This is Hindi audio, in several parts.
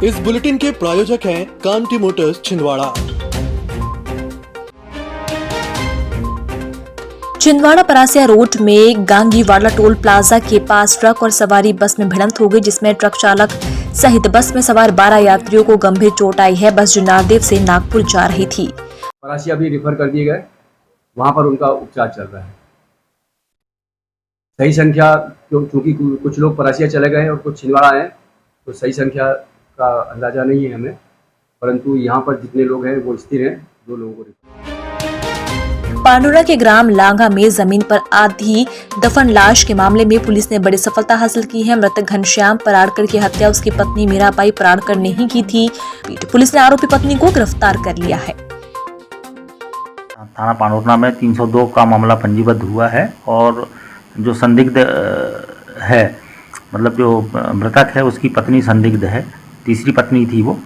इस बुलेटिन के प्रायोजक हैं कांटी मोटर्स छिंदवाड़ा। छिंदवाड़ा परासिया रोड में गांगीवाड़ा टोल प्लाजा के पास ट्रक और सवारी बस में भिड़ंत हो गई, जिसमें ट्रक चालक सहित बस में सवार 12 यात्रियों को गंभीर चोट आई है। बस जुन्नारदेव से नागपुर जा रही थी। परासिया भी रिफर कर दिए गए, वहां पर उनका उपचार चल रहा है। सही संख्या क्योंकि कुछ लोग परासिया चले गए और कुछ छिंदवाड़ा आए, तो सही संख्या का अंदाजा नहीं है हमें, परंतु यहाँ पर जितने लोग हैं वो स्थिर हैं। 2 लोगों को पांडुरा के ग्राम लांगा में जमीन पर आधी दफन लाश के मामले में पुलिस ने बड़ी सफलता हासिल की है। मृतक घनश्याम पराड़कर की हत्या उसकी पत्नी मीराबाई पराड़कर ने ही की थी। पुलिस ने आरोपी पत्नी को गिरफ्तार कर लिया है। थाना पांडुरा में 302 का मामला पंजीबद्ध हुआ है और जो संदिग्ध है, मतलब जो मृतक है उसकी पत्नी संदिग्ध है, तीसरी पत्नी थी वो,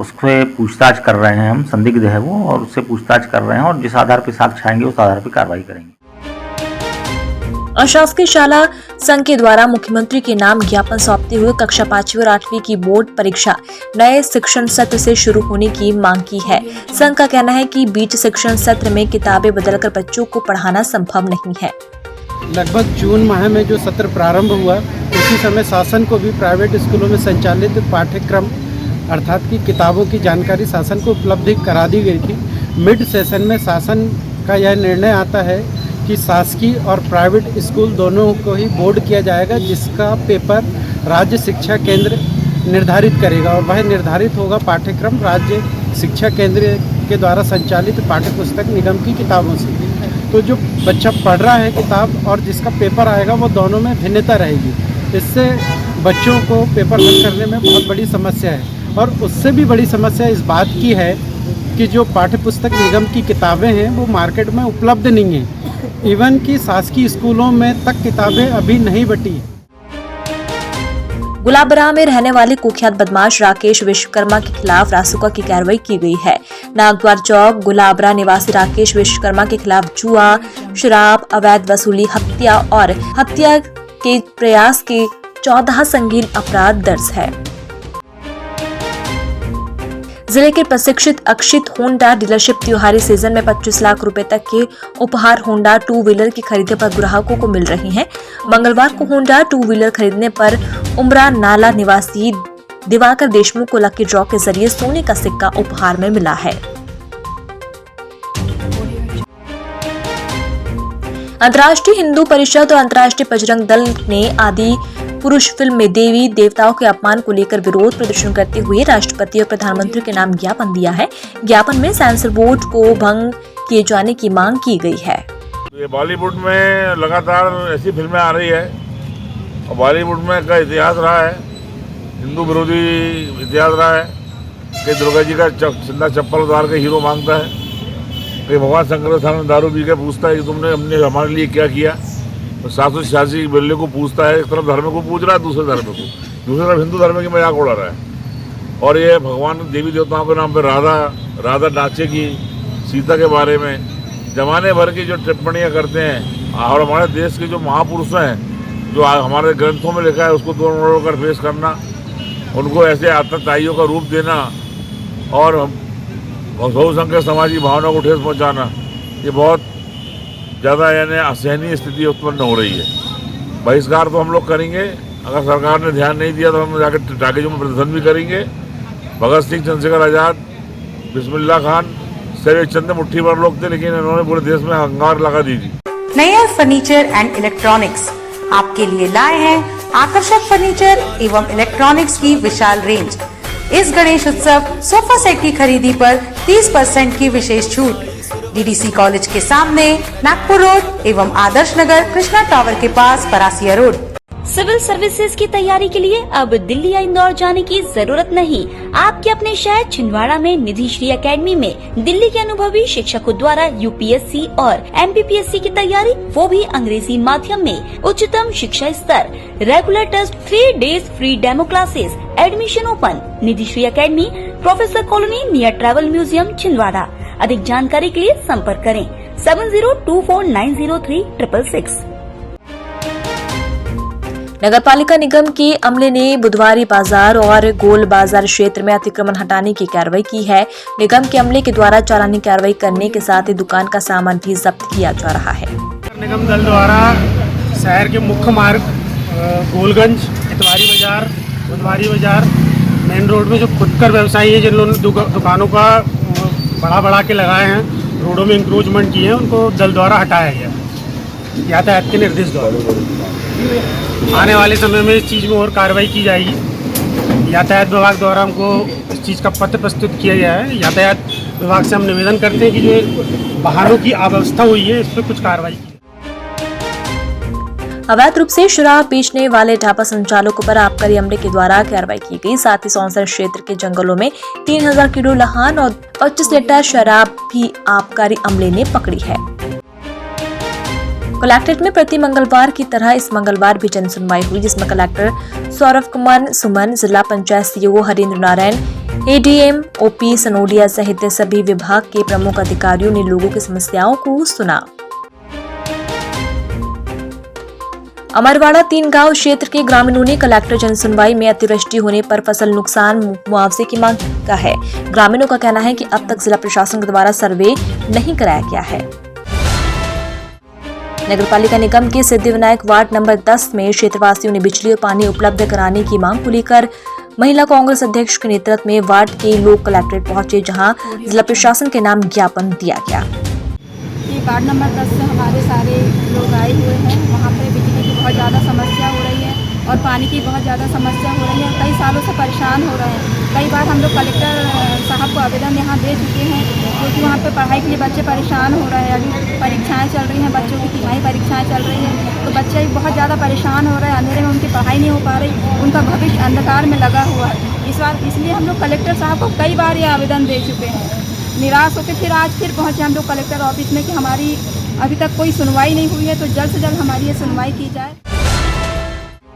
उससे पूछताछ कर रहे हैं हम। संदिग्ध है वो और उससे पूछताछ कर रहे हैं और जिस आधार पर साक्ष्य आएंगे उस आधार पर कार्रवाई करेंगे। अशासकीय शाला संघ के द्वारा मुख्यमंत्री के नाम ज्ञापन सौंपते हुए कक्षा 5वीं और 8वीं की बोर्ड परीक्षा नए शिक्षण सत्र से शुरू होने की मांग की है। संघ का कहना है कि बीच शिक्षण सत्र में किताबें बदलकर बच्चों को पढ़ाना संभव नहीं है। लगभग जून माह में जो सत्र प्रारंभ हुआ, उसी समय शासन को भी प्राइवेट स्कूलों में संचालित पाठ्यक्रम अर्थात की किताबों की जानकारी शासन को उपलब्ध करा दी गई थी। मिड सेशन में शासन का यह निर्णय आता है कि शासकीय और प्राइवेट स्कूल दोनों को ही बोर्ड किया जाएगा, जिसका पेपर राज्य शिक्षा केंद्र निर्धारित करेगा और वह निर्धारित होगा पाठ्यक्रम राज्य शिक्षा केंद्र के द्वारा संचालित पाठ्यपुस्तक निगम की किताबों से। तो जो बच्चा पढ़ रहा है किताब और जिसका पेपर आएगा वो दोनों में भिन्नता रहेगी। इससे बच्चों को पेपर हल करने में बहुत बड़ी समस्या है और उससे भी बड़ी समस्या इस बात की है कि जो पाठ्यपुस्तक निगम की किताबें हैं वो मार्केट में उपलब्ध नहीं हैं। इवन कि शासकीय स्कूलों में तक किताबें अभी नहीं बटी। गुलाबरा में रहने वाले कुख्यात बदमाश राकेश विश्वकर्मा के खिलाफ रासुका की कार्रवाई की गई है। नागद्वार चौक गुलाबरा निवासी राकेश विश्वकर्मा के खिलाफ जुआ, शराब, अवैध वसूली, हत्या और हत्या के प्रयास के 14 संगीन अपराध दर्ज है। जिले के प्रशिक्षित अक्षित होंडा डीलरशिप त्योहारी सीजन में 25 लाख रुपए तक के उपहार होंडा 2 व्हीलर की खरीदने पर ग्राहकों को मिल रही हैं। मंगलवार को होंडा 2 व्हीलर खरीदने पर उमरा नाला निवासी दिवाकर देशमुख को लकी ड्रॉ के जरिए सोने का सिक्का उपहार में मिला है। अंतर्राष्ट्रीय हिंदू परिषद और अंतर्राष्ट्रीय बजरंग दल ने आदि पुरुष फिल्म में देवी देवताओं के अपमान को लेकर विरोध प्रदर्शन करते हुए राष्ट्रपति और प्रधानमंत्री के नाम ज्ञापन दिया है। ज्ञापन में सेंसर बोर्ड को भंग किए जाने की मांग की गई है। ये बॉलीवुड में लगातार ऐसी फिल्में आ रही है और बॉलीवुड में का इतिहास रहा है, हिंदू विरोधी इतिहास रहा है कि दुर्गा जी का सिंधा चप्पल उतार के हीरो मांगता है, कि भगवान शंकर स्थान में दारू पी के पूछता है कि तुमने हमारे लिए क्या किया। तो 786 बिल्ले को पूछता है, एक तरफ धर्म को पूछ रहा है, दूसरे धर्म को, दूसरी तरफ हिंदू धर्म की मजाक उड़ा रहा है। और ये भगवान देवी देवताओं के नाम पर राधा नाचे की सीता के बारे में जमाने भर की जो टिप्पणियाँ करते हैं और हमारे देश के जो महापुरुष हैं, जो हमारे ग्रंथों में लिखा है उसको तोड़ कर पेश करना, उनको ऐसे आतंकवादियों का रूप देना और बहुसंख्यक समाजी भावना को ठेस पहुँचाना, ये बहुत ज़्यादा यानी असहनीय स्थिति उत्पन्न हो रही है। बहिष्कार तो हम लोग करेंगे, अगर सरकार ने ध्यान नहीं दिया तो हम जाकर टाकीजों में प्रदर्शन भी करेंगे। भगत सिंह, चंद्रशेखर आज़ाद, बिस्मिल्लाह खान सभी चंद मुट्ठी भर लोग थे, लेकिन इन्होंने पूरे देश में हंगार लगा दी थी। नैयर फर्नीचर एंड इलेक्ट्रॉनिक्स आपके लिए लाए हैं आकर्षक फर्नीचर एवं इलेक्ट्रॉनिक्स की विशाल रेंज। इस गणेश उत्सव सोफा सेट की खरीदी पर 30% की विशेष छूट। डीडीसी कॉलेज के सामने नागपुर रोड एवं आदर्श नगर कृष्णा टावर के पास परासिया रोड। सिविल सर्विसेज की तैयारी के लिए अब दिल्ली या इंदौर जाने की जरूरत नहीं। आपके अपने शहर छिंदवाड़ा में निधि श्री एकेडमी में दिल्ली के अनुभवी शिक्षकों द्वारा यूपीएससी और एमपीपीएससी की तैयारी, वो भी अंग्रेजी माध्यम में। उच्चतम शिक्षा स्तर, regular test, 3 days free demo classes, admission open. Nidhi Shri Academy, Professor Colony near Travel Museum Chhindwara. अधिक जानकारी के लिए संपर्क करें 7024903666। नगरपालिका निगम के अमले ने बुधवारी बाजार और गोल बाजार क्षेत्र में अतिक्रमण हटाने की कार्रवाई की है। निगम के अमले के द्वारा चालानी कार्रवाई करने के साथ ही दुकान का सामान भी जब्त किया जा रहा है। निगम दल द्वारा शहर के मुख्य मार्ग गोलगंज, इतवारी बाजार, बुधवारी बाजार, मेन रोड में जो फुटकर व्यवसायी है, जिन लोगों ने दुकानों का बढ़ा के लगाए हैं, रोडों में इंक्रोचमेंट किए हैं, उनको दल द्वारा हटाया गया यातायात के निर्देश द्वारा। आने वाले समय में इस चीज़ में और कार्रवाई की जाएगी। यातायात विभाग द्वारा हमको इस चीज़ का पत्र प्रस्तुत किया गया है। यातायात विभाग से हम निवेदन करते हैं कि जो वाहनों की अव्यवस्था हुई है, इस पर कुछ कार्रवाई की। अवैध रूप से शराब बेचने वाले ढाबा संचालकों पर आबकारी अमले के द्वारा कार्रवाई की गई। साथ ही सौंसर क्षेत्र के जंगलों में 3000 किलो लहान और 25 लीटर शराब भी आबकारी अमले ने पकड़ी है। कलेक्ट्रेट में प्रति मंगलवार की तरह इस मंगलवार भी जन सुनवाई हुई, जिसमें कलेक्टर सौरभ कुमार सुमन, जिला panchayat CEO Harindra Narayan, ADM OP Sanodia सहित सभी विभाग के प्रमुख अधिकारियों ने लोगों की समस्याओं को सुना। अमरवाड़ा 3 गांव क्षेत्र के ग्रामीणों ने कलेक्टर जनसुनवाई में अतिवृष्टि होने पर फसल नुकसान मुआवजे की मांग का है। ग्रामीणों का कहना है कि अब तक जिला प्रशासन द्वारा सर्वे नहीं कराया गया है। नगरपालिका निगम के सिद्धिविनायक वार्ड नंबर 10 में क्षेत्रवासियों ने बिजली और पानी उपलब्ध कराने की मांग को लेकर महिला कांग्रेस अध्यक्ष के नेतृत्व में वार्ड के लोग कलेक्ट्रेट पहुंचे, जहां जिला प्रशासन के नाम ज्ञापन दिया गया। वार्ड नंबर 10 से हमारे सारे लोग आए हुए हैं। वहाँ पे बिजली की बहुत ज़्यादा समस्या हो रही है और पानी की बहुत ज़्यादा समस्या हो रही है। कई सालों से परेशान हो रहे हैं। कई बार हम लोग कलेक्टर साहब को आवेदन यहाँ दे चुके हैं, क्योंकि वहाँ पे पढ़ाई के लिए बच्चे परेशान हो रहे हैं। अभी परीक्षाएँ चल रही हैं, बच्चों की तिमाही परीक्षाएँ चल रही हैं, तो बच्चे बहुत ज़्यादा परेशान हो रहे हैं। अंधेरे में उनकी पढ़ाई नहीं हो पा रही, उनका भविष्य अंधकार में लगा हुआ है। इस बार इसलिए हम लोग कलेक्टर साहब को कई बार ये आवेदन दे चुके हैं। निराश होकर आज पहुँचे हम लोग कलेक्टर ऑफिस में कि हमारी अभी तक कोई सुनवाई नहीं हुई है, तो जल्द से जल्द हमारी ये सुनवाई की जाए।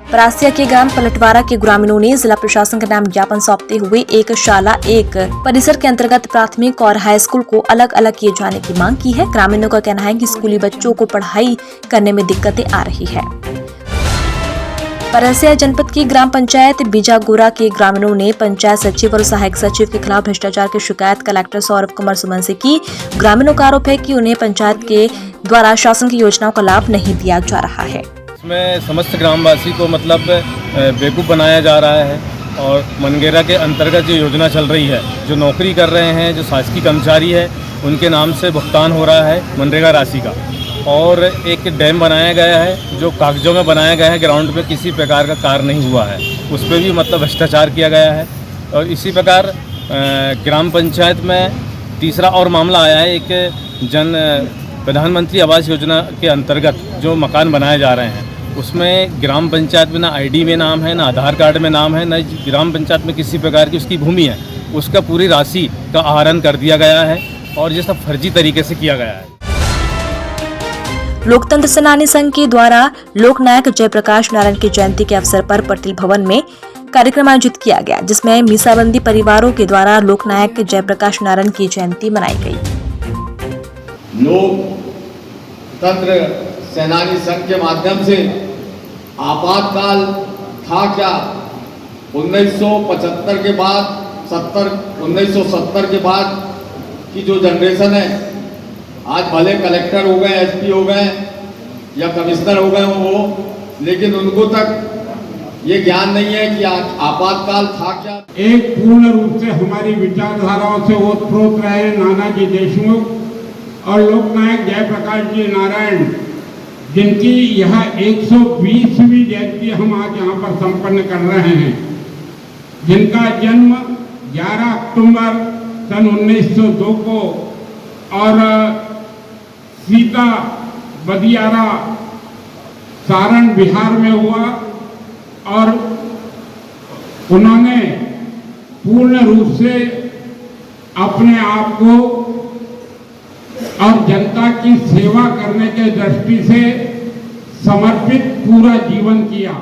परासिया के ग्राम पलटवारा के ग्रामीणों ने जिला प्रशासन के नाम ज्ञापन सौंपते हुए एक शाला एक परिसर के अंतर्गत प्राथमिक और हाई स्कूल को अलग अलग किए जाने की मांग की है। ग्रामीणों का कहना है कि स्कूली बच्चों को पढ़ाई करने में दिक्कतें आ रही है। परासिया जनपद की ग्राम पंचायत बीजागोरा के ग्रामीणों ने पंचायत सचिव और सहायक सचिव के खिलाफ भ्रष्टाचार की शिकायत कलेक्टर सौरभ कुमार सुमन से की। ग्रामीणों का आरोप है कि उन्हें पंचायत के द्वारा शासन की योजनाओं का लाभ नहीं दिया जा रहा है। इसमें समस्त ग्रामवासी को मतलब बेवकूफ़ बनाया जा रहा है और मनरेगा के अंतर्गत जो योजना चल रही है, जो नौकरी कर रहे हैं, जो शासकीय कर्मचारी है, उनके नाम से भुगतान हो रहा है मनरेगा राशि का। और एक डैम बनाया गया है जो कागजों में बनाया गया है, ग्राउंड में किसी प्रकार का कार्य नहीं हुआ है, उस पर भी मतलब भ्रष्टाचार किया गया है। और इसी प्रकार ग्राम पंचायत में तीसरा और मामला आया है, एक प्रधानमंत्री आवास योजना के अंतर्गत जो मकान बनाए जा रहे हैं, उसमें ग्राम पंचायत में ना आईडी में नाम है, ना आधार कार्ड में नाम है, ना ग्राम पंचायत में किसी प्रकार की उसकी भूमि है, उसका पूरी राशि का आहरण कर दिया गया है और ये सब फर्जी तरीके से किया गया है। लोकतंत्र सेनानी संघ के द्वारा लोकनायक जयप्रकाश नारायण की जयंती के अवसर पर पटेल भवन में कार्यक्रम आयोजित किया गया, जिसमें मीसाबंदी परिवारों के द्वारा लोकनायक जयप्रकाश नारायण की जयंती मनाई गई। लोकतंत्र सेनानी संघ के माध्यम से आपातकाल था क्या, 1975 के बाद 1970 के बाद की जो जनरेशन है, आज भले कलेक्टर हो गए, एसपी हो गए या कमिश्नर हो गए वो, लेकिन उनको तक ये ज्ञान नहीं है कि आपातकाल था क्या। एक पूर्ण रूप से हमारी विचारधाराओं से ओतप्रोत रहे नानाजी देशमुख और लोकनायक जयप्रकाश जी नारायण, जिनकी यह 120वीं जयंती हम आज यहाँ पर संपन्न कर रहे हैं, जिनका जन्म 11 अक्टूबर सन 1902 को और सीता बदियारा सारण बिहार में हुआ, और उन्होंने पूर्ण रूप से अपने आप को और जनता की सेवा करने के दृष्टि से समर्पित पूरा जीवन किया।